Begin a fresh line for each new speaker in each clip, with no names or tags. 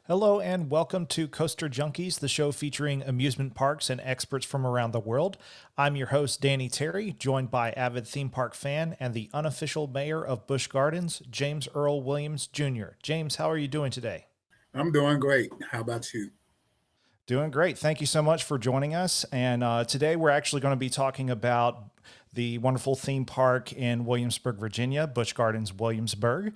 Hello and welcome to Coaster Junkies, the show featuring amusement parks and experts from around the world. I'm your host, Danny Terry, joined by Avid theme park fan and the unofficial mayor of Busch Gardens, James Earl Williams Jr. James, how are you doing today?
I'm doing great. How about you?
Doing great. Thank you so much for joining us. And today we're actually going to be talking about the wonderful theme park in Williamsburg, Virginia, Busch Gardens Williamsburg.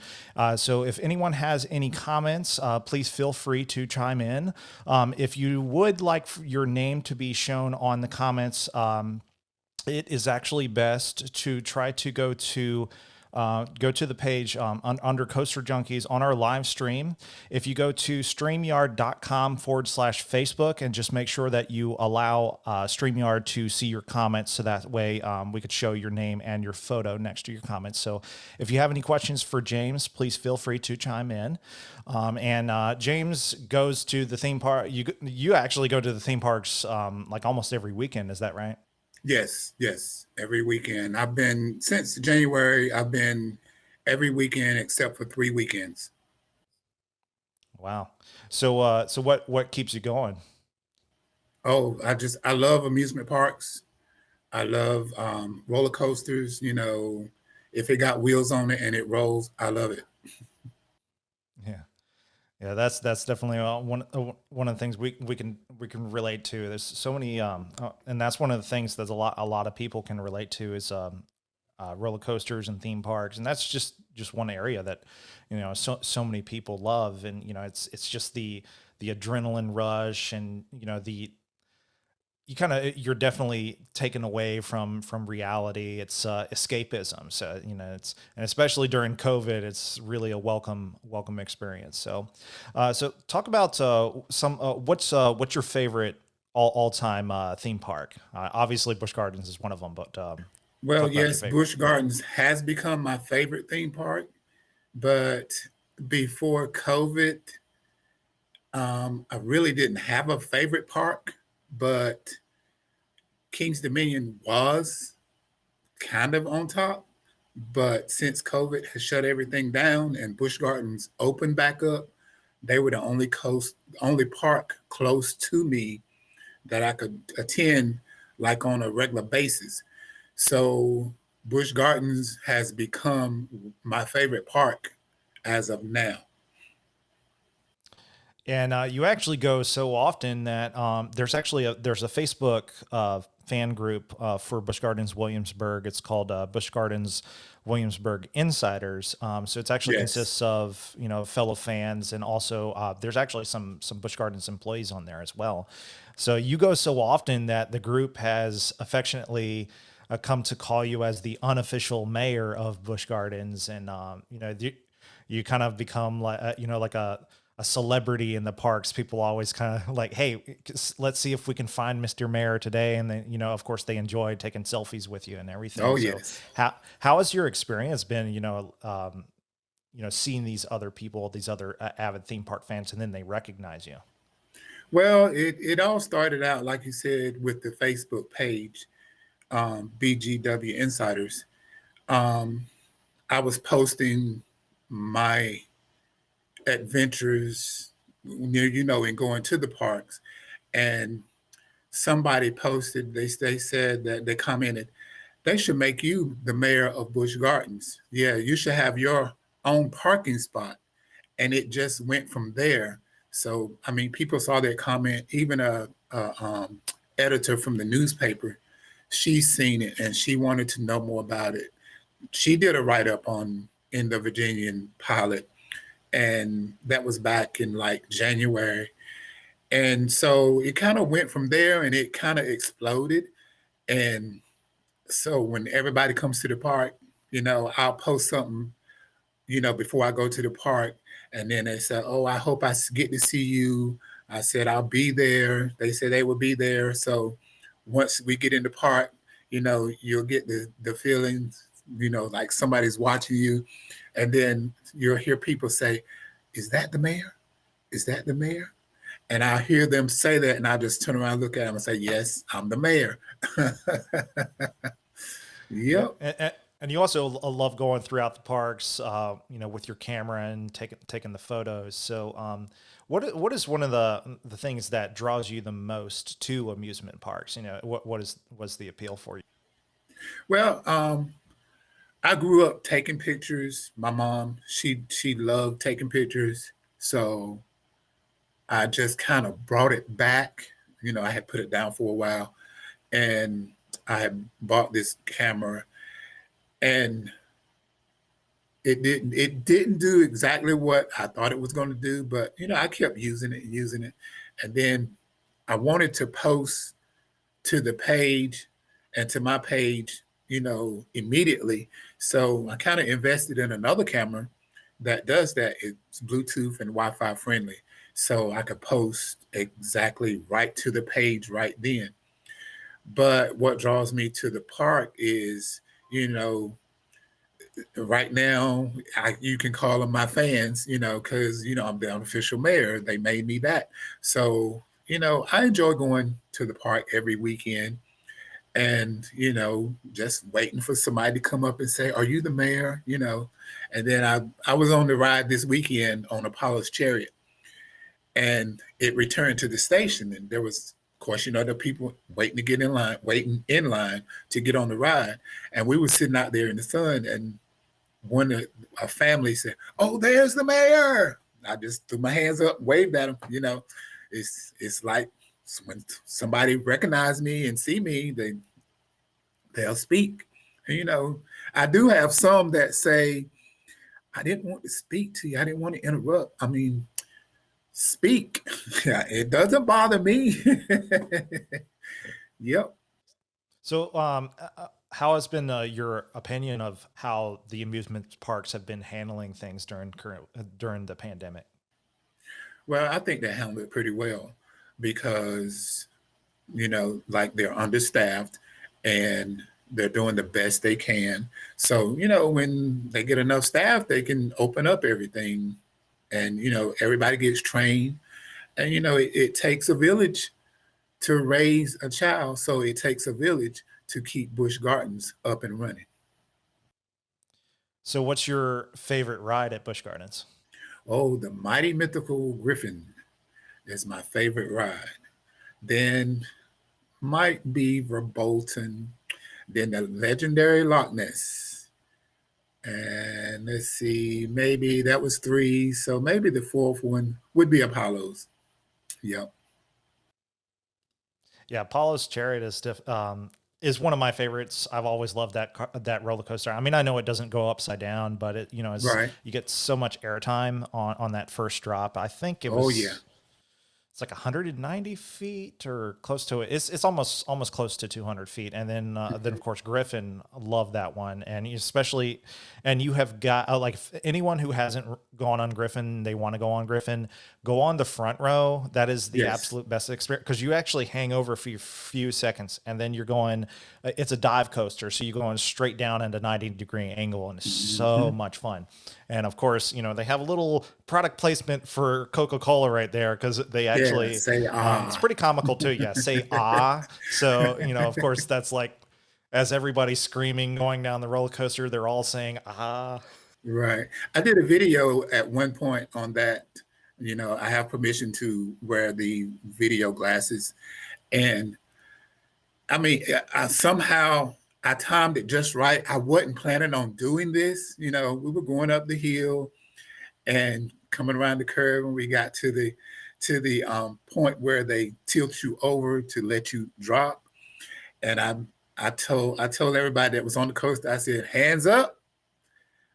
So if anyone has any comments, please feel free to chime in. If you would like your name to be shown on the comments, it is actually best to try to go to the page under Coaster Junkies on our live stream. If you go to streamyard.com/Facebook and just make sure that you allow StreamYard to see your comments so that way we could show your name and your photo next to your comments. So if you have any questions for James, please feel free to chime in. James goes to the theme park. You actually go to the theme parks like almost every weekend. Is that right?
Yes, yes. Every weekend. I've been since January. I've been every weekend except for 3 weekends.
Wow. So what keeps you going?
Oh, I love amusement parks. I love roller coasters. If it got wheels on it and it rolls, I love it.
Yeah. Yeah, that's definitely one of the things we can relate to. There's so many, and that's one of the things that a lot of people can relate to is roller coasters and theme parks, and that's just one area that so many people love, and it's just the adrenaline rush, and the you're definitely taken away from reality. It's escapism. So it's, and especially during COVID, it's really a welcome experience. So talk about some what's your favorite all time theme park? Obviously, Busch Gardens is one of them, but
Well,
talk about your
yes,
favorite.
Busch Gardens has become my favorite theme park, but before COVID, I really didn't have a favorite park, but King's Dominion was kind of on top. But since COVID has shut everything down and Busch Gardens opened back up, they were the only park close to me that I could attend like on a regular basis. So Busch Gardens has become my favorite park as of now.
And you actually go so often that there's a Facebook fan group for Busch Gardens Williamsburg. It's called Busch Gardens Williamsburg Insiders. So it's actually
Yes.
consists of fellow fans, and also there's actually some Busch Gardens employees on there as well. So you go so often that the group has affectionately come to call you as the unofficial mayor of Busch Gardens, and you kind of become like like a celebrity in the parks. People always kind of like, hey, let's see if we can find Mr. Mayor today. And then, of course, they enjoy taking selfies with you and everything.
Oh,
So
yes.
how has your experience been, seeing these other people, these other avid theme park fans, and then they recognize you?
Well, it all started out, like you said, with the Facebook page, BGW Insiders. Um, I was posting my adventures, in going to the parks, and somebody posted. They said that they commented they should make you the mayor of Busch Gardens. Yeah, you should have your own parking spot, and it just went from there. So I mean, people saw that comment. Even a editor from the newspaper, she's seen it and she wanted to know more about it. She did a write up on in the Virginian Pilot, and that was back in like January. And so it kind of went from there and it kind of exploded. And so when everybody comes to the park, I'll post something, before I go to the park. And then they say, "Oh, I hope get to see you." I said, "I'll be there." They said they will be there. So once we get in the park, you'll get the feelings, like somebody's watching you. And then you'll hear people say, "Is that the mayor? Is that the mayor?" And I hear them say that, and I just turn around, look at them, and say, "Yes, I'm the mayor."
Yeah.
Yep.
And you also love going throughout the parks, with your camera and taking the photos. So, what is one of the things that draws you the most to amusement parks? Was the appeal for you?
Well, I grew up taking pictures. My mom, she loved taking pictures, so I just kind of brought it back. I had put it down for a while, and I had bought this camera, and it didn't do exactly what I thought it was going to do, but I kept using it and using it, and then I wanted to post to the page and to my page, immediately. So I kind of invested in another camera that does that. It's Bluetooth and Wi-Fi friendly. So I could post exactly right to the page right then. But what draws me to the park is, you know, right now you can call them my fans, because I'm the unofficial mayor. They made me that. So, I enjoy going to the park every weekend and just waiting for somebody to come up and say, "Are you the mayor?" And then I was on the ride this weekend on Apollo's Chariot, and it returned to the station, and there was, of course, the people waiting in line to get on the ride, and we were sitting out there in the sun, and one of our family said, "Oh, there's the mayor." I just threw my hands up, waved at him. It's like when somebody recognize me and see me, they'll speak. And, I do have some that say, "I didn't want to speak to you. I didn't want to interrupt." I mean, speak. It doesn't bother me. Yep.
So, how has been your opinion of how the amusement parks have been handling things during the pandemic?
Well, I think they handle it pretty well because, like they're understaffed and they're doing the best they can. So, when they get enough staff, they can open up everything and, everybody gets trained. And, it takes a village to raise a child. So it takes a village to keep Busch Gardens up and running.
So, what's your favorite ride at Busch Gardens?
Oh, the mighty mythical Griffin is my favorite ride. Then might be Verbolten. Then the legendary Loch Ness. And let's see, maybe that was three. So maybe the fourth one would be Apollo's. Yep.
Yeah, Apollo's Chariot is one of my favorites. I've always loved that roller coaster. I mean, I know it doesn't go upside down, but
Right.
you get so much airtime on that first drop. I think
Oh, yeah.
it's like 190 feet or close to it. It's almost close to 200 feet. And then of course Griffin, love that one. And you have got like if anyone who hasn't gone on Griffin, they want to go on Griffin, go on the front row. That is the
Yes.
absolute best experience because you actually hang over for a few seconds and then you're going. It's a dive coaster, so you're going straight down into 90-degree angle, and it's so
Hmm.
much fun. And of course, they have a little product placement for Coca-Cola right there because they
Yeah.
actually,
Say
it's
ah.
pretty comical too. Yeah, say ah. So, of course, that's like as everybody's screaming going down the roller coaster, they're all saying ah.
Right. I did a video at one point on that. I have permission to wear the video glasses. And I mean, somehow I timed it just right. I wasn't planning on doing this. We were going up the hill and coming around the curve, and we got to the point where they tilt you over to let you drop. And I told everybody that was on the coaster, I said, "Hands up.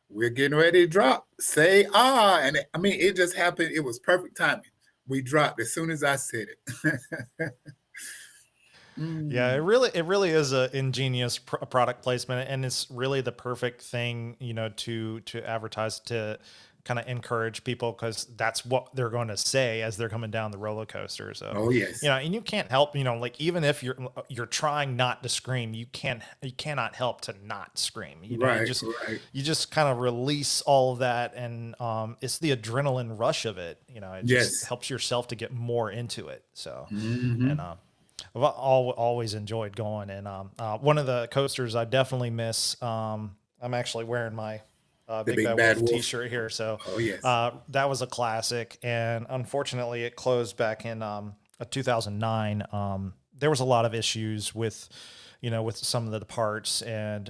We're getting ready to drop. Say ah." And I mean, it just happened. It was perfect timing. We dropped as soon as I said it.
Yeah, it
Mm,
really is a ingenious product placement, and it's really the perfect thing, to advertise to kind of encourage people because that's what they're going to say as they're coming down the roller coaster. So,
oh yes.
and you can't help, like even if you're trying not to scream, you cannot help to not scream.
Right, right.
You just kind of release all of that, and it's the adrenaline rush of it. It just
Yes.
helps yourself to get more into it. So, and
Hmm.
I've always enjoyed going, and one of the coasters I definitely miss. I'm actually wearing my
The
Big
Big
Bad
Bad
Wolf
Wolf.
T-shirt here. So
Oh yes.
that was a classic, and unfortunately, it closed back in 2009. There was a lot of issues with, with some of the parts, and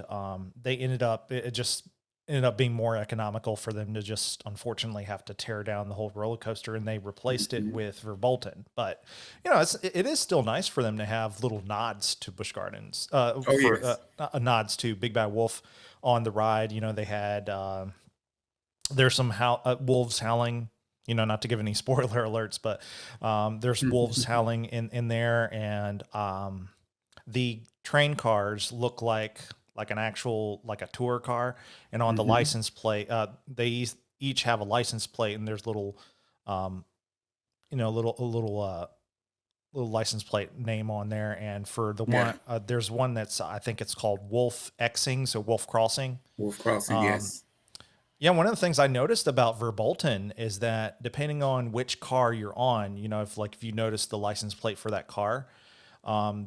they ended up it just ended up being more economical for them to just unfortunately have to tear down the whole roller coaster, and they replaced it
Hmm.
with Verbolten. But it is still nice for them to have little nods to Busch Gardens,
Oh
for
yes.
nods to Big Bad Wolf on the ride. They had there's some wolves howling. Not to give any spoiler alerts, but there's wolves howling in there, and the train cars look like an actual like a tour car, and on the
Hmm.
license plate, they each have a license plate, and there's little, um, little license plate name on there. And for the
Yeah.
one, there's one that's I think it's called Wolf Xing, so Wolf Crossing.
Wolf Crossing.
Um,
Yes.
yeah, one of the things I noticed about Verbolten is that depending on which car you're on, if you notice the license plate for that car,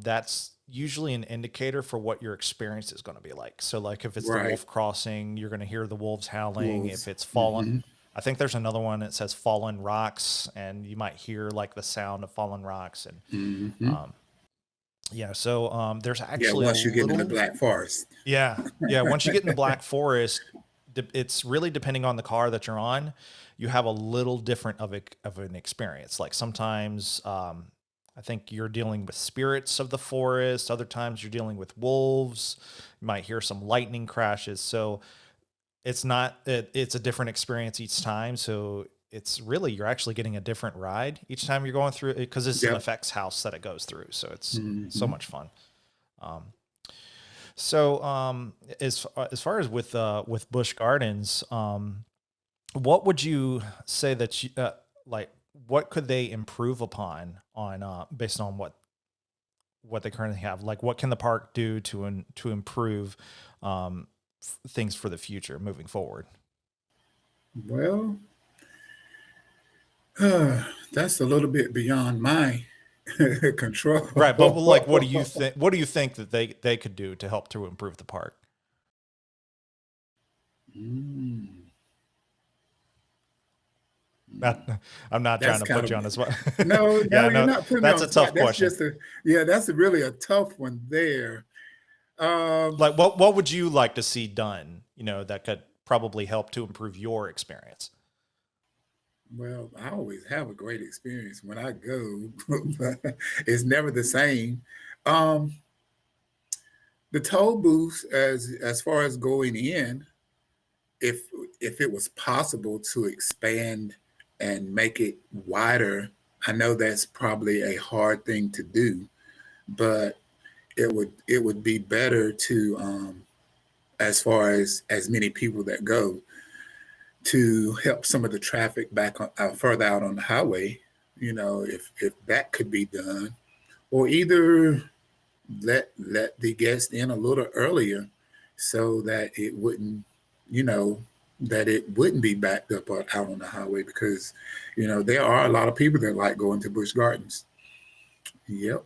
that's usually an indicator for what your experience is going to be like. So, like if it's the
Right.
wolf crossing, you're going to hear the wolves howling. If
Wolves.
it's fallen,
Hmm.
I think there's another one that says fallen rocks, and you might hear like the sound of fallen rocks. And
Hmm.
um, yeah, so there's
Yeah.
actually a
Once you get in the
little,
Black Forest.
yeah. Once you get in the Black Forest, it's really depending on the car that you're on. You have a little different of an experience. Like sometimes, I think you're dealing with spirits of the forest. Other times you're dealing with wolves. You might hear some lightning crashes. So it's not. It's a different experience each time. So it's really you're actually getting a different ride each time you're going through it because it's an
Yep.
effects house that it goes through. So it's so
Hmm.
much fun. Um, so, as far as with Busch Gardens, what would you say that like what could they improve upon on based on what they currently have? Like, what can the park do to improve things for the future moving forward?
Well, that's a little bit beyond my
Right, but like, what do you
control.
think? What do you think that they could do to help to improve the park?
Mm,
Not, I'm not trying
that's
to
kind
put
of
you on as well.
no, no,
Yeah,
you're
no,
not putting me
that's
on
a
the spot.
tough
That's
question.
just a yeah, that's really a tough one there. Um,
Like what would you like to see done, that could probably help to improve your experience?
well, I always have a great experience when I go, but it's never the same. Um, the toll booths, as far as going in, if if it was possible to expand and make it wider, I know that's probably a hard thing to do, but it would be better to as far as many people that go to help some of the traffic back further out on the highway. If that could be done, or either let the guests in a little earlier so that it wouldn't, you know, that it wouldn't be backed up out on the highway because, there are a lot of people that like going to Busch Gardens. Yep.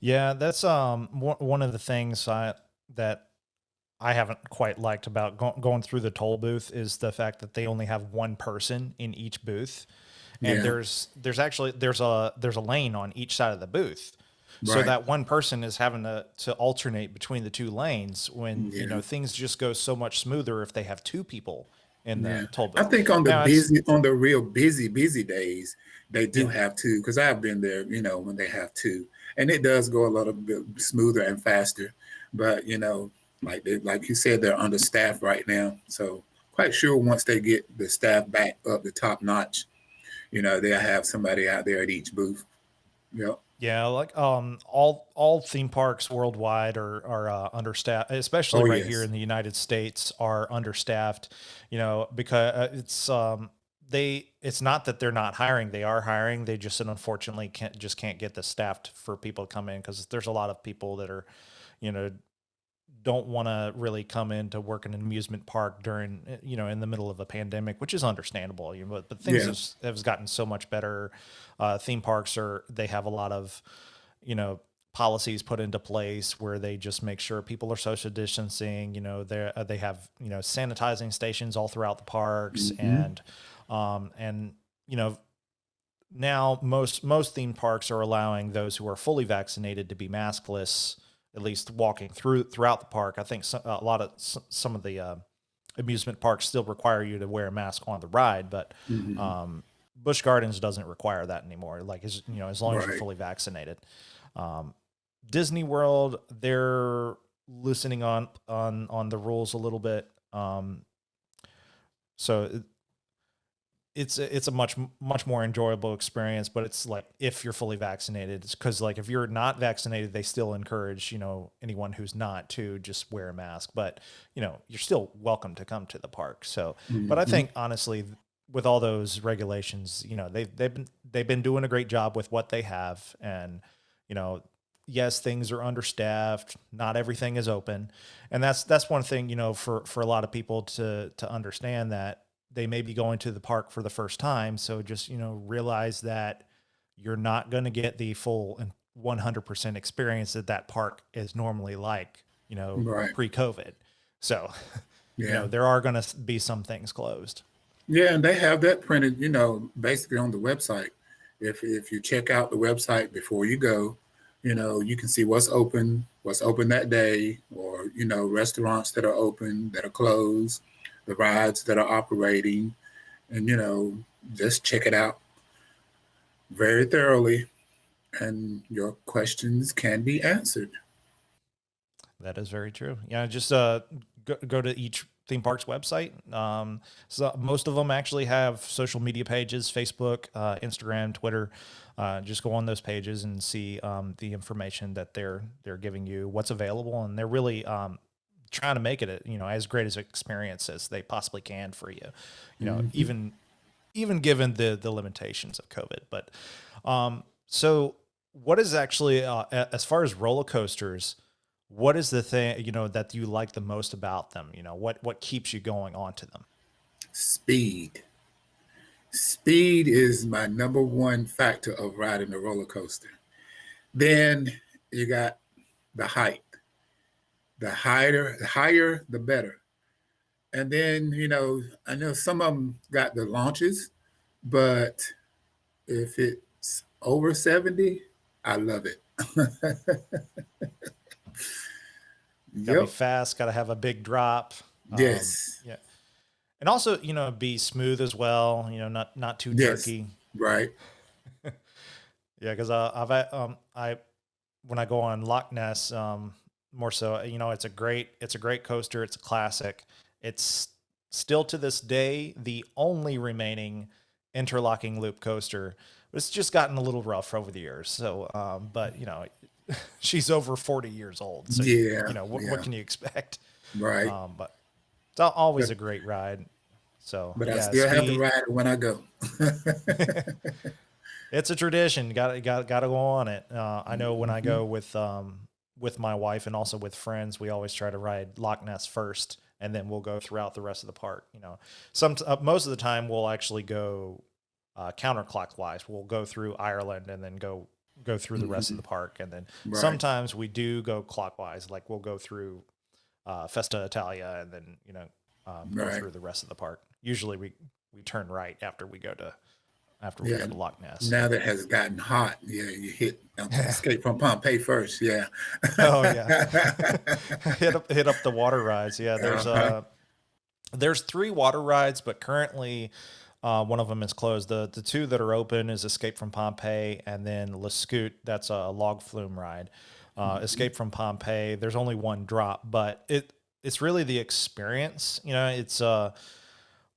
Yeah, that's one of the things that I haven't quite liked about going through the toll booth is the fact that they only have one person in each booth, and
Yeah.
there's actually there's a lane on each side of the booth, so
Right.
that one person is having to alternate between the two lanes when
Yeah.
things just go so much smoother if they have two people in
Yeah.
the toll
I
booth.
think on the
Now it's
busy, on the real busy days, they do
yeah.
have to, because I've been there, when they have to, and it does go a little bit smoother and faster. But like you said, they're understaffed right now. So quite sure once they get the staff back up the top notch, they'll have somebody out there at each booth. Yep.
Yeah, like all theme parks worldwide are understaffed, especially
Oh
right here
yes.
in the United States are understaffed, because it's not that they're not hiring, they are hiring, they just unfortunately can't get the staff for people to come in because there's a lot of people that are, you know, don't want to really come in to work in an amusement park during, in the middle of a pandemic, which is understandable. But things
Yeah.
have gotten so much better. Theme parks they have a lot of, you know, policies put into place where they just make sure people are social distancing. They have sanitizing stations all throughout the parks,
Hmm.
and now most theme parks are allowing those who are fully vaccinated to be maskless, at least walking throughout the park. I think some of the amusement parks still require you to wear a mask on the ride, but
Hmm.
Busch Gardens doesn't require that anymore. Like, as long as you're
Right.
fully vaccinated. Um, Disney World, they're loosening on the rules a little bit. So it's a much more enjoyable experience, but it's like if you're fully vaccinated. It's because, like, if you're not vaccinated, they still encourage anyone who's not to just wear a mask, but you're still welcome to come to the park. So, but I
Hmm.
think honestly, with all those regulations, they've been doing a great job with what they have. And you know yes, things are understaffed, not everything is open, and that's one thing, for a lot of people to understand, that they may be going to the park for the first time. So just, realize that you're not going to get the full and 100% experience that park is normally like,
Right.
pre-COVID. So,
Yeah.
there are going to be some things closed.
Yeah, and they have that printed, basically on the website. If you check out the website before you go, you can see what's open that day, or restaurants that are open, that are closed, the rides that are operating, and just check it out very thoroughly, and your questions can be answered.
That is very true. Yeah, just go to each theme park's website. So most of them actually have social media pages: Facebook, Instagram, Twitter. Just go on those pages and see the information that they're giving you, what's available, and they're really trying to make it as great as an experience as they possibly can for you.
Hmm.
Even given the limitations of COVID. But so what is actually as far as roller coasters? What is the thing that you like the most about them? What keeps you going onto them?
Speed. Speed is my number one factor of riding a roller coaster. Then you got the height. The higher, the better. And then, I know some of them got the launches, but if it's over 70, I love it.
Got to be
Yep.
fast. Got to have a big drop.
Yes.
Yeah, and also be smooth as well. Not too
Yes.
jerky.
Right.
Yeah, because I when I go on Loch Ness, more so, it's a great coaster. It's a classic. It's still to this day the only remaining interlocking loop coaster. But it's just gotten a little rough over the years. So, but she's over 40 years old. So
Yeah.
what
Yeah.
can you expect?
Right.
But it's always
But
a great ride. So
but I
yeah,
still have to
speed.
ride it when I go.
It's a tradition. Got to go on it. I know when I
Hmm.
go with my wife and also with friends, we always try to ride Loch Ness first, and then we'll go throughout the rest of the park. Most of the time we'll actually go counterclockwise. We'll go through Ireland and then go through the rest of
Hmm.
the park, and then
Right.
sometimes we do go clockwise. Like we'll go through Festa Italia, and then go
Right.
through the rest of the park. Usually we turn right after we go to
Yeah.
Loch Ness.
Now that has gotten hot. Yeah, you hit Escape from Pompeii first. Yeah.
Oh yeah, hit up the water rides. Yeah,
Uh-huh.
there's three water rides, but currently one of them is closed. The two that are open is Escape from Pompeii and then Le Scoot. That's a log flume ride.
Mhm.
Escape from Pompeii. There's only one drop, but it's really the experience. It's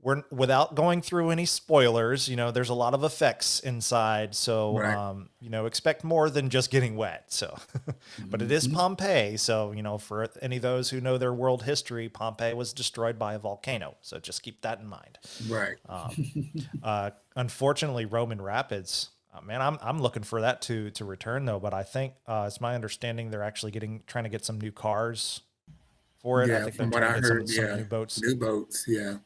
we're without going through any spoilers. There's a lot of effects inside, so
Right.
expect more than just getting wet. So, but it is
Hmm.
Pompeii, so for any of those who know their world history, Pompeii was destroyed by a volcano. So just keep that in mind.
Right.
Um, Unfortunately, Roman Rapids. Man, I'm looking for that to return though. But I think it's my understanding they're actually trying to get some new cars for it. I
Yeah,
think they're
from what
trying to
I
get some
heard,
some
yeah.
new boats.
New boats, yeah.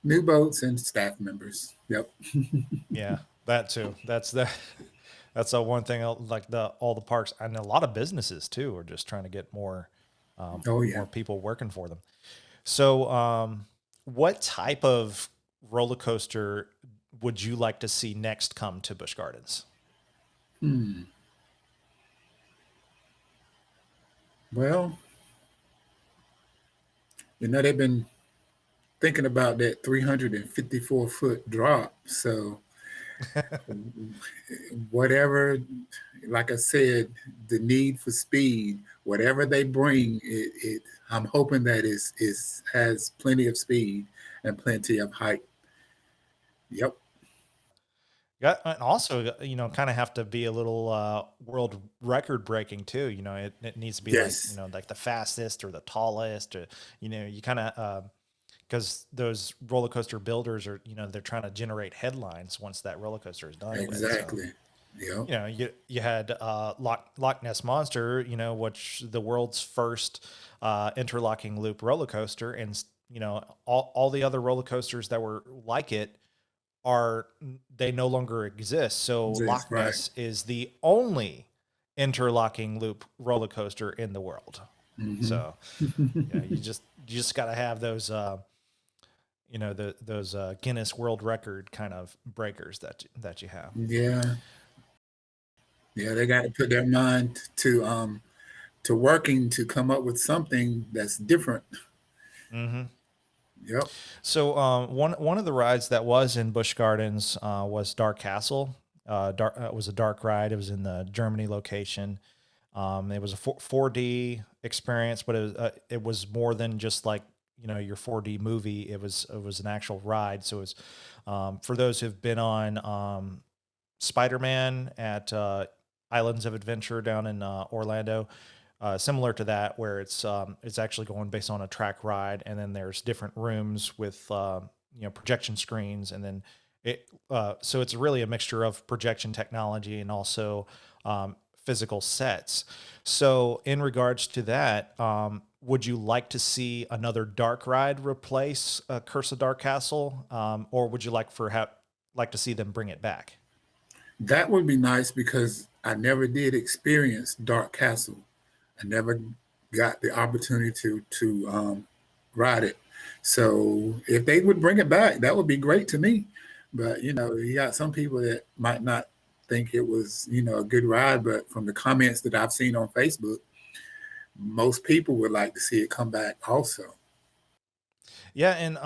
New boats and staff members. Yep.
Yeah, that too. That's the that's a one thing. Like all the parks and a lot of businesses too are just trying to get
Oh yeah.
more people working for them. So, what type of roller coaster would you like to see next come to Busch Gardens?
Hmm. Well, they've been thinking about that 354-foot drop. So whatever, like I said, the need for speed, whatever they bring, I'm hoping that is has plenty of speed and plenty of height. Yep,
Yeah, and also, kind of have to be a little world record breaking too. It needs to be like,
yes,
like the fastest or the tallest, or you kind of because those roller coaster builders are, they're trying to generate headlines once that roller coaster is done with. So,
exactly. Yep,
you had Loch Ness Monster, which the world's first interlocking loop roller coaster, and all the other roller coasters that were like it are they no longer exist. So
that's
Loch
right.
Ness is the only interlocking loop roller coaster in the world.
Hmm.
So you just got to have those those Guinness World Record kind of breakers that you have.
Yeah, yeah, they got to put their mind to working to come up with something that's different.
Hmm.
Yep.
So one of the rides that was in Busch Gardens was Dark Castle. It was a dark ride. It was in the Germany location. It was a 4D experience, but it was more than just like your 4D movie. It was an actual ride. So it was for those who've been on Spider-Man at Islands of Adventure down in Orlando. Similar to that, where it's actually going based on a track ride, and then there's different rooms with projection screens, and then so it's really a mixture of projection technology and also physical sets. So in regards to that, would you like to see another dark ride replace Curse of Dark Castle, or would you like to see them bring it back?
That would be nice because I never did experience Dark Castle. I never got the opportunity to ride it. So if they would bring it back, that would be great to me. But you got some people that might not think it was a good ride. But from the comments that I've seen on Facebook, most people would like to see it come back also.
Yeah, and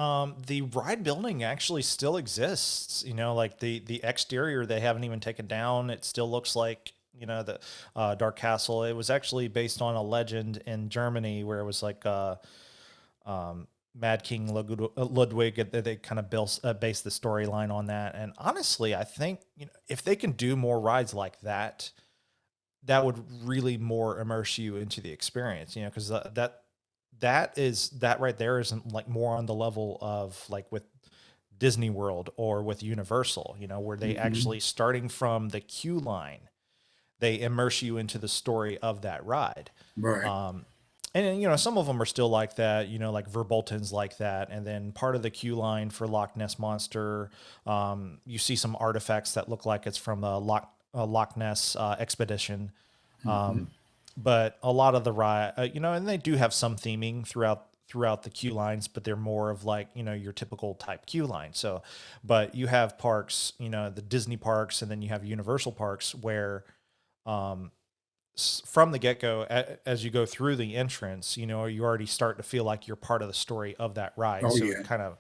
the ride building actually still exists. Like the exterior, they haven't even taken down. It still looks like the Dark Castle. It was actually based on a legend in Germany where it was like Mad King Ludwig. They kind of based the storyline on that. And honestly, I think if they can do more rides like that, that would really more immerse you into the experience. Because that right there isn't like more on the level of like with Disney World or with Universal, where they
Hmm.
actually starting from the queue line, they immerse you into the story of that ride.
Right.
Um, and some of them are still like that, like Verbolten's like that. And then part of the queue line for Loch Ness Monster, you see some artifacts that look like it's from the Loch Ness expedition.
Hmm.
But a lot of the ride, and they do have some theming throughout the queue lines, but they're more of like your typical type queue line. So, but you have parks, the Disney parks, and then you have Universal parks where um, from the get go, as you go through the entrance, you already start to feel like you're part of the story of that ride.
Oh
So it
yeah.
kind of,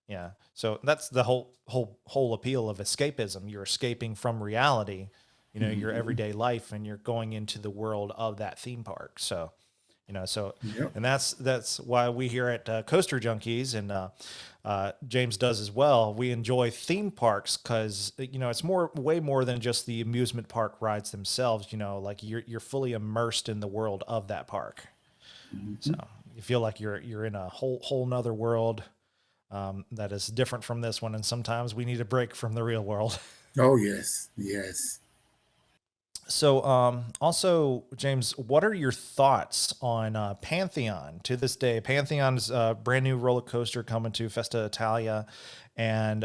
yeah. So that's the whole appeal of escapism. You're escaping from reality, your
Hmm.
everyday life, and you're going into the world of that theme park. So so
Yep.
and that's why we here at Coaster Junkies, and James does as well, we enjoy theme parks because it's way more than just the amusement park rides themselves. Like you're fully immersed in the world of that park, so
Hmm.
you feel like you're in a whole nother world that is different from this one, and sometimes we need a break from the real world.
Oh yes. Yes.
So, also, James, what are your thoughts on Pantheon to this day? Pantheon's brand new roller coaster coming to Festa Italia, and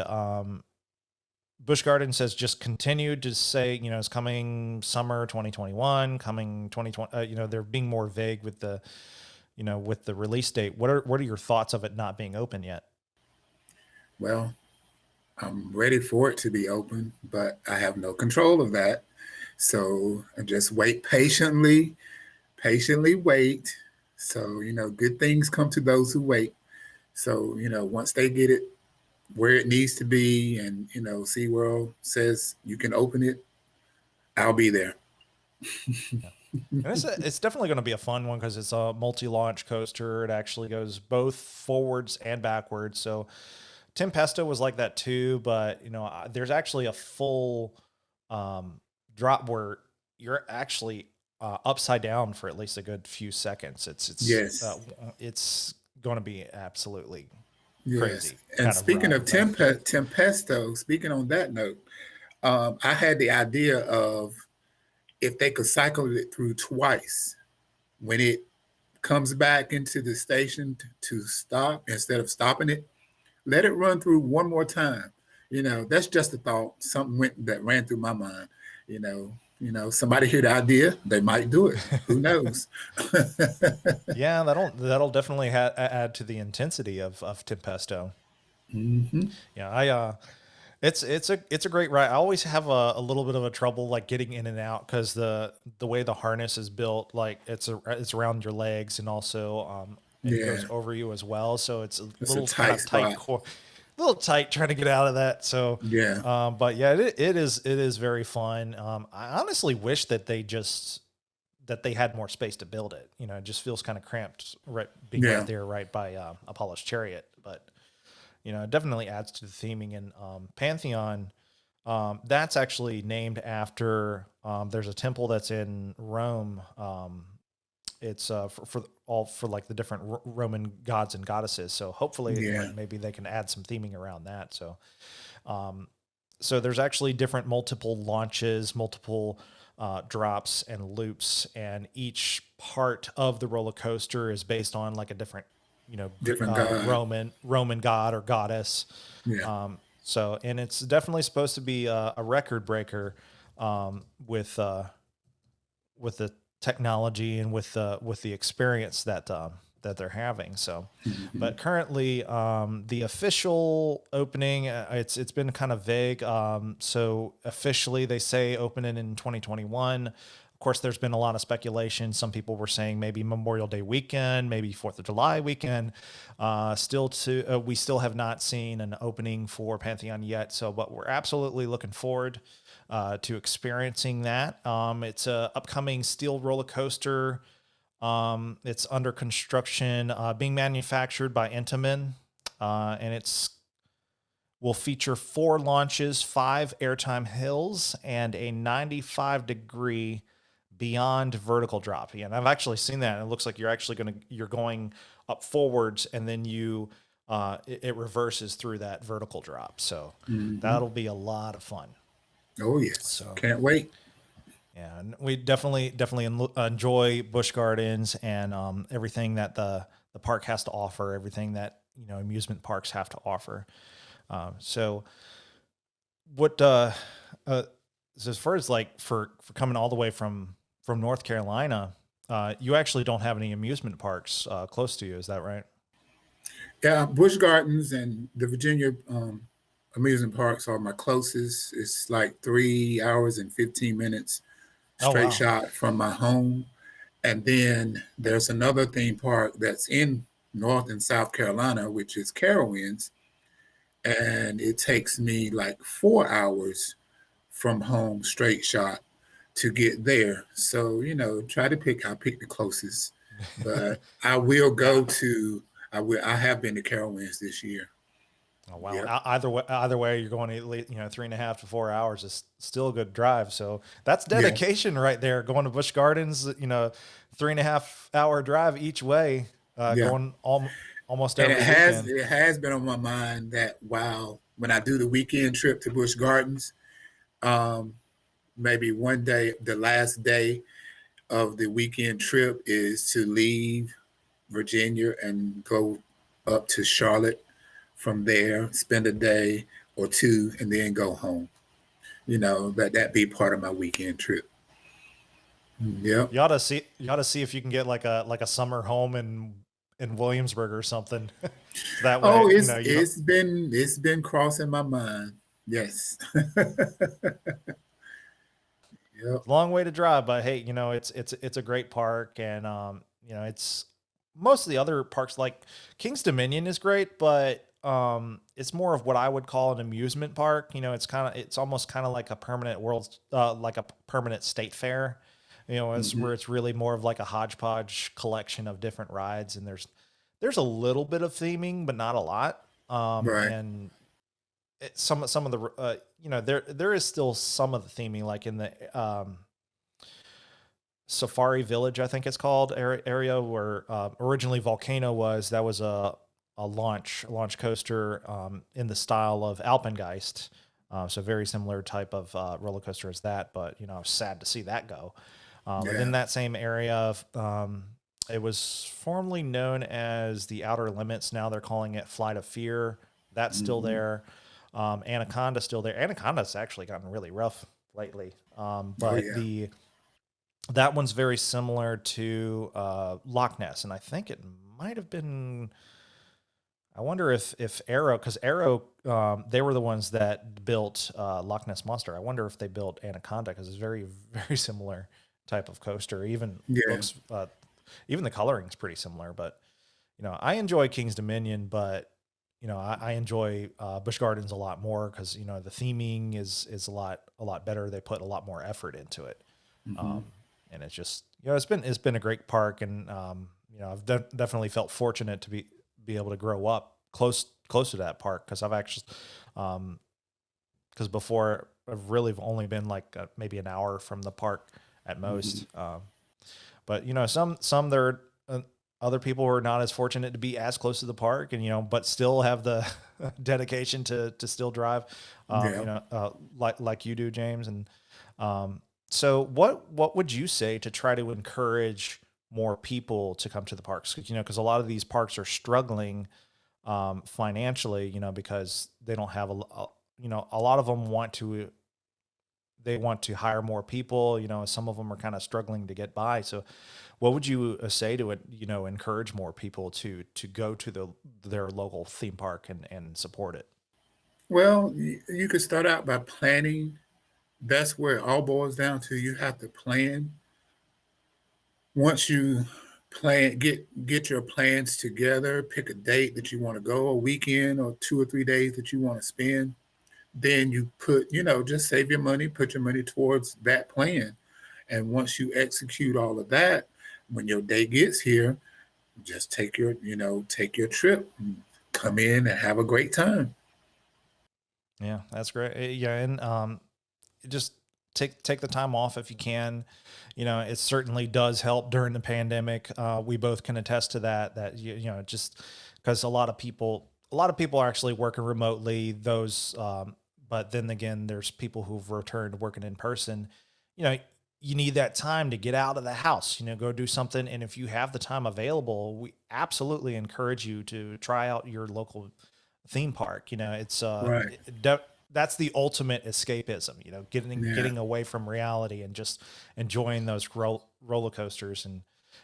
Busch Gardens has just continued to say, it's coming summer 2021, coming 2020. They're being more vague with the release date. What are your thoughts of it not being open yet?
Well, I'm ready for it to be open, but I have no control of that. So I just wait patiently wait. So, good things come to those who wait. So, once they get it where it needs to be and, SeaWorld says you can open it, I'll be there.
Yeah. And it's definitely going to be a fun one because it's a multi-launch coaster. It actually goes both forwards and backwards. So Tempesto was like that too, but there's actually a full drop where you're actually upside down for at least a good few seconds.
Yes.
It's going to be absolutely
Yes.
crazy
And
kind of
speaking
ride.
of Tempesto, speaking on that note, I had the idea of if they could cycle it through twice when it comes back into the station to stop, instead of stopping it, let it run through one more time. That's just a thought. Something that ran through my mind. Somebody hear the idea, they might do it. Who knows?
Yeah, that'll definitely add to the intensity of Tempesto.
Hmm.
Yeah, it's a great ride. I always have a little bit of a trouble like getting in and out because the way the harness is built, like it's around your legs and also it goes
Yeah,
over you as well. So it's a
it's a
little kind
tight
of tight
spot.
core, a little tight trying to get out of that. So,
Yeah,
but yeah, it is very fun. I honestly wish that they had more space to build it. It just feels kind of cramped being right
yeah,
there, right by Apollo's Chariot, but it definitely adds to the theming. And Pantheon, that's actually named after. There's a temple that's in Rome. It's for like the different Roman gods and goddesses. So hopefully,
yeah.
like maybe they can add some theming around that. Um, so there's actually different multiple launches, multiple drops and loops, and each part of the roller coaster is based on like a different,
Different guy.
Roman god or goddess.
Yeah,
And it's definitely supposed to be a record breaker with the technology and with the experience that they're having. So,
hmm,
but currently, the official opening, it's been kind of vague. So officially, they say opening in 2021. Of course, there's been a lot of speculation. Some people were saying maybe Memorial Day weekend, maybe 4th of July weekend. We still have not seen an opening for Pantheon yet. So, but we're absolutely looking forward to experiencing that. It's a upcoming steel roller coaster. It's under construction, being manufactured by Intamin, and it's will feature 4 launches, 5 airtime hills, and a 95-degree beyond vertical drop. Yeah, and I've actually seen that. And it looks like you're going up forwards, and then it reverses through that vertical drop. So
hmm.
that'll be a lot of fun.
Oh yes,
So
can't wait.
yeah, and we definitely enjoy Busch Gardens and everything that the park has to offer, everything that amusement parks have to offer. So what so as far as like for coming all the way from North Carolina, you actually don't have any amusement parks close to you, is that right?
Yeah, Busch Gardens and the Virginia amusement parks are my closest. It's like 3 hours and 15 minutes
Oh
straight
wow.
shot from my home. And then there's another theme park that's in North and South Carolina, which is Carowinds. And it takes me like 4 hours from home straight shot to get there. So, I'll pick the closest. But I will
Yeah.
go to, I have been to Carowinds this year.
Oh wow.
Yep.
Either way, you're going at least 3.5 to 4 hours is still a good drive. So that's
Yeah.
dedication right there. Going to Busch Gardens, 3.5 hour drive each way,
Yeah.
going almost
And
every weekend.
it has been on my mind that when I do the weekend trip to Busch Gardens, um, maybe one day, the last day of the weekend trip is to leave Virginia and go up to Charlotte from there, spend a day or two, and then go home. Let that be part of my weekend trip. Yep.
You ought to see if you can get like a summer home in Williamsburg or something. So that
Oh,
way,
it's
you don't.
it's been crossing my mind. Yes. Yep.
It's a long way to drive, but hey, it's a great park, and it's most of the other parks like King's Dominion is great, but it's more of what I would call an amusement park. It's almost kind of like a permanent like a permanent state fair. It's
Hmm.
where it's really more of like a hodgepodge collection of different rides, and there's a little bit of theming, but not a lot.
Right.
And some of the there is still some of the theming like in the Safari Village, I think it's called, area where originally Volcano was. That was a launch coaster in the style of Alpengeist. So very similar type of roller coaster as that, but I was sad to see that go. Within
Yeah.
that same area, it was formerly known as the Outer Limits. Now they're calling it Flight of Fear. That's still
Hmm.
there. Anaconda's still there. Anaconda's actually gotten really rough lately.
Oh
But
yeah.
the that one's very similar to Loch Ness, and I think it might have been. I wonder if Arrow, because Arrow, they were the ones that built Loch Ness Monster. I wonder if they built Anaconda because it's very very similar type of coaster. Even
Yeah.
looks, even the coloring's pretty similar. But I enjoy King's Dominion, but I enjoy Busch Gardens a lot more because the theming is a lot better. They put a lot more effort into it.
Hmm.
Um, and it's just it's been a great park, and I've definitely felt fortunate to be able to grow up close to that park because I've actually because before I've really only been like maybe an hour from the park at
Hmm.
most. But some there are other people who are not as fortunate to be as close to the park, and but still have the dedication to still drive,
Yeah.
like you do, James. And um, so what would you say to try to encourage more people to come to the parks? Because a lot of these parks are struggling financially, because they don't have a lot of them want to hire more people. Some of them are kind of struggling to get by. So, what would you say to it? Encourage more people to go to their local theme park and support it.
Well, you could start out by planning. That's where it all boils down to. You have to plan. Once you get your plans together, pick a date that you want to go, a weekend or 2 or 3 days that you want to spend. Then you just save your money, put your money towards that plan. And once you execute all of that, when your day gets here, just take your trip, and come in and have a great time.
Yeah, that's great. Yeah, and just take the time off if you can. It certainly does help during the pandemic. We both can attest to that. That just because a lot of people are actually working remotely. But then again, there's people who've returned working in person. You know, you need that time to get out of the house. Go do something. And if you have the time available, we absolutely encourage you to try out your local theme park. It's
Right.
that's the ultimate escapism. Getting
Yeah.
getting away from reality and just enjoying those roller coasters. And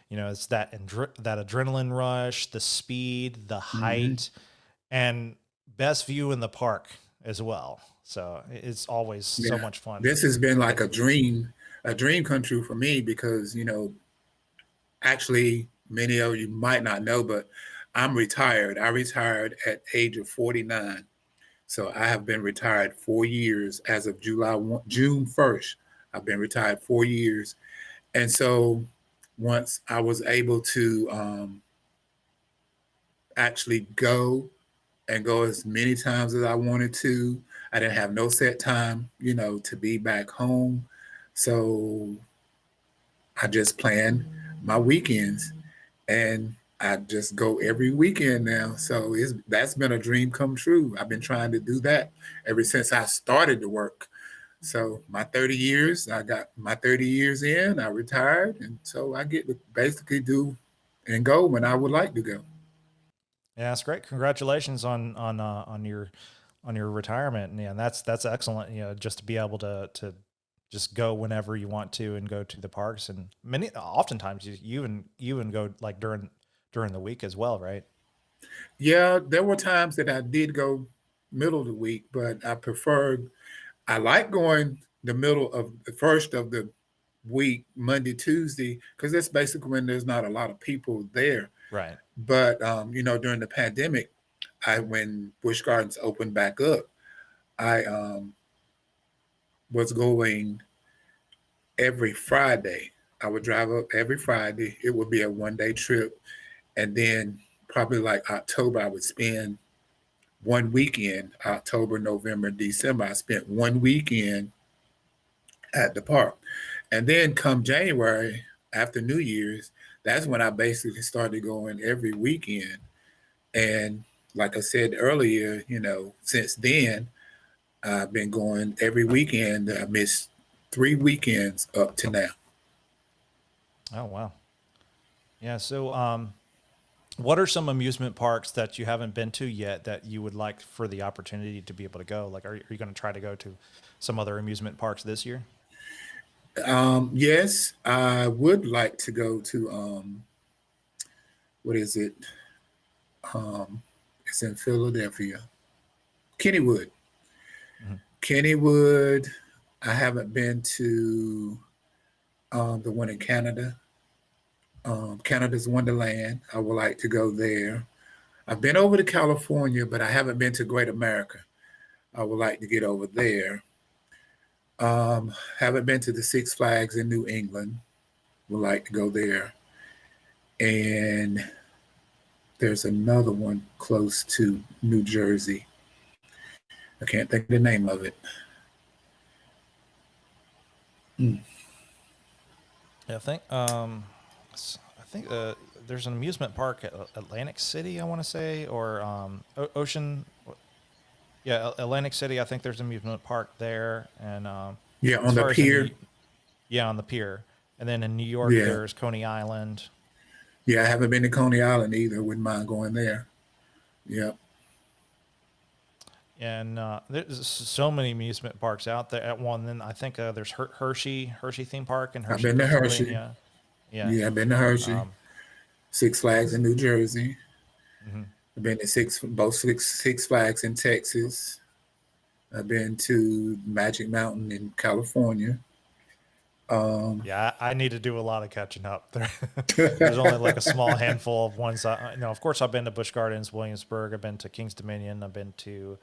it's that adrenaline rush, the speed, the
Hmm.
height, and best view in the park as well. So it's always so
Yeah.
much fun.
This has been like a dream come true for me because, actually, many of you might not know, but I'm retired. I retired at age of 49. So I have been retired 4 years as of June 1st. I've been retired 4 years. And so once I was able to actually go as many times as I wanted to, I didn't have no set time, to be back home. So I just planned my weekends and I just go every weekend now. So that's been a dream come true. I've been trying to do that ever since I started to work. So my 30 years, I got my 30 years in, I retired, and so I get to basically do and go when I would like to go.
Yeah, that's great. Congratulations on your retirement. And yeah, that's excellent. You know, just to be able to just go whenever you want to and go to the parks. And many oftentimes you even go like during the week as well, right?
Yeah, there were times that I did go middle of the week, but I like going the middle of the first of the week, Monday, Tuesday, because that's basically when there's not a lot of people there.
Right.
But during the pandemic, I when Busch Gardens opened back up, I was going every Friday. I would drive up every Friday. It would be a 1 day trip. And then probably like October, I would spend one weekend, October, November, December. I spent one weekend at the park. And then come January, after New Year's, that's when I basically started going every weekend. And like I said earlier, since then, I've been going every weekend. I missed 3 weekends up to now.
Oh wow. Yeah. So what are some amusement parks that you haven't been to yet that you would like for the opportunity to be able to go? Like, are you going to try to go to some other amusement parks this year?
Yes, I would like to go to what is it? Um, it's in Philadelphia. Kennywood.
Mhm.
Kennywood. I haven't been to the one in Canada. Canada's Wonderland. I would like to go there. I've been over to California, but I haven't been to Great America. I would like to get over there. Haven't been to the Six Flags in New England. Would like to go there. And there's another one close to New Jersey. I can't think of the name of it. Mm.
Yeah, I think there's an amusement park at Atlantic City, I want to say, or Ocean. Yeah, Atlantic City. I think there's an amusement park there, and
Yeah,
as
on the
far as
pier.
yeah, on the pier, and then in New York
Yeah.
there's Coney Island.
Yeah, I haven't been to Coney Island either. Wouldn't mind going there. Yeah.
And there's so many amusement parks out there at one. Then I think there's Hershey theme park in
I've
Hershey,
been to Hershey.
Pennsylvania. Yeah.
Yeah, I've been to Hershey.
Um,
Six Flags in New Jersey.
mhm.
I've been to Six Flags in Texas. I've been to Magic Mountain in California. Um,
Yeah, I need to do a lot of catching up. There's only like a small handful of ones. Of course, I've been to Busch Gardens, Williamsburg. I've been to Kings Dominion. I've been to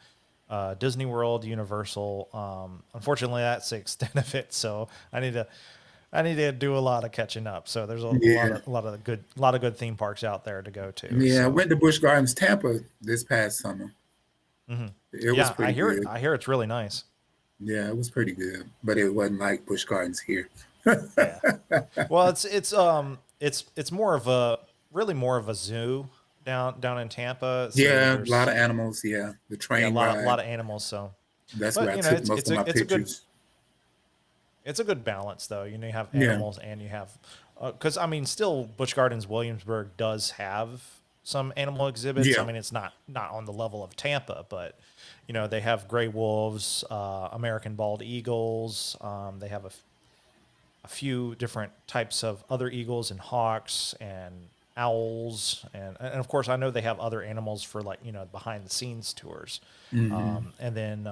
Disney World, Universal. Unfortunately, that's the extent of it. So I need to do a lot of catching up. So there's
yeah,
a lot of good theme parks out there to go to.
yeah. I
So
went to Busch Gardens Tampa this past summer.
hmm
It was
yeah,
pretty good.
I hear it's really nice.
Yeah, it was pretty good, but it wasn't like Busch Gardens here.
Yeah. Well, it's more of a really more of a zoo down in Tampa. So
Yeah, a lot
there's
of animals. Yeah, the
yeah,
train
a
ride.
lot of animals. So,
That's where
but
I
you know,
took most of my
it's a good
pictures.
balance though. You know, you have
Yeah,
animals and you have because I mean, still Busch Gardens Williamsburg does have some animal exhibits. I
yeah,
mean, it's not on the level of Tampa, but you know, they have gray wolves, American bald eagles. They have a few different types of other eagles and hawks and owls and of course I know they have other animals for like you know behind the scenes tours,
hmm
and then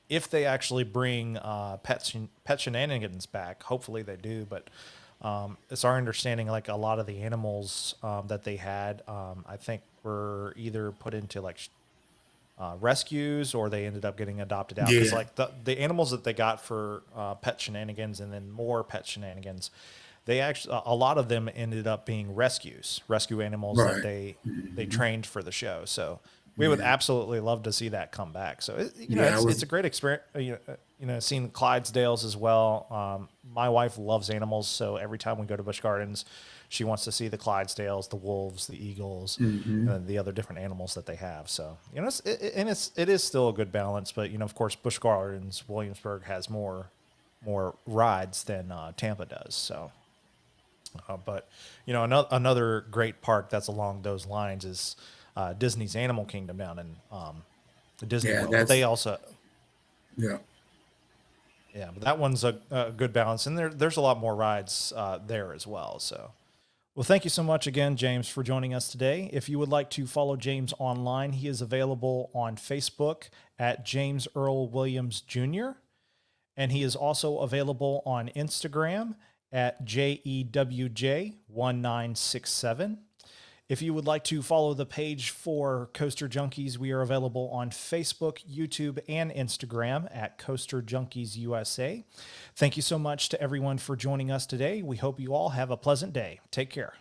if they actually bring pet shenanigans back, hopefully they do, but it's our understanding like a lot of the animals that they had I think were either put into like rescues or they ended up getting adopted out because
yeah.
like the animals that they got for pet shenanigans and then more pet shenanigans they actually a lot of them ended up being rescue animals that
Right.
they
hmm
trained for the show. So we would
Yeah,
absolutely love to see that come back. So you know
yeah. I
it's
was.
a great experience. You know seeing Clydesdales as well. My wife loves animals, so every time we go to Busch Gardens, she wants to see the Clydesdales, the wolves, the eagles,
hmm
and the other different animals that they have. So you know, it is still a good balance. But you know, of course, Busch Gardens Williamsburg has more rides than Tampa does. So But another great park that's along those lines is Disney's Animal Kingdom down in Disney
Yeah,
World. But they also,
yeah.
yeah, but that one's a good balance, and there's a lot more rides there as well. So, well, thank you so much again, James, for joining us today. If you would like to follow James online, he is available on Facebook at James Earl Williams Jr., and he is also available on Instagram at JEWJ1967. If you would like to follow the page for Coaster Junkies, we are available on Facebook, YouTube, and Instagram at Coaster Junkies USA. Thank you so much to everyone for joining us today. We hope you all have a pleasant day. Take care.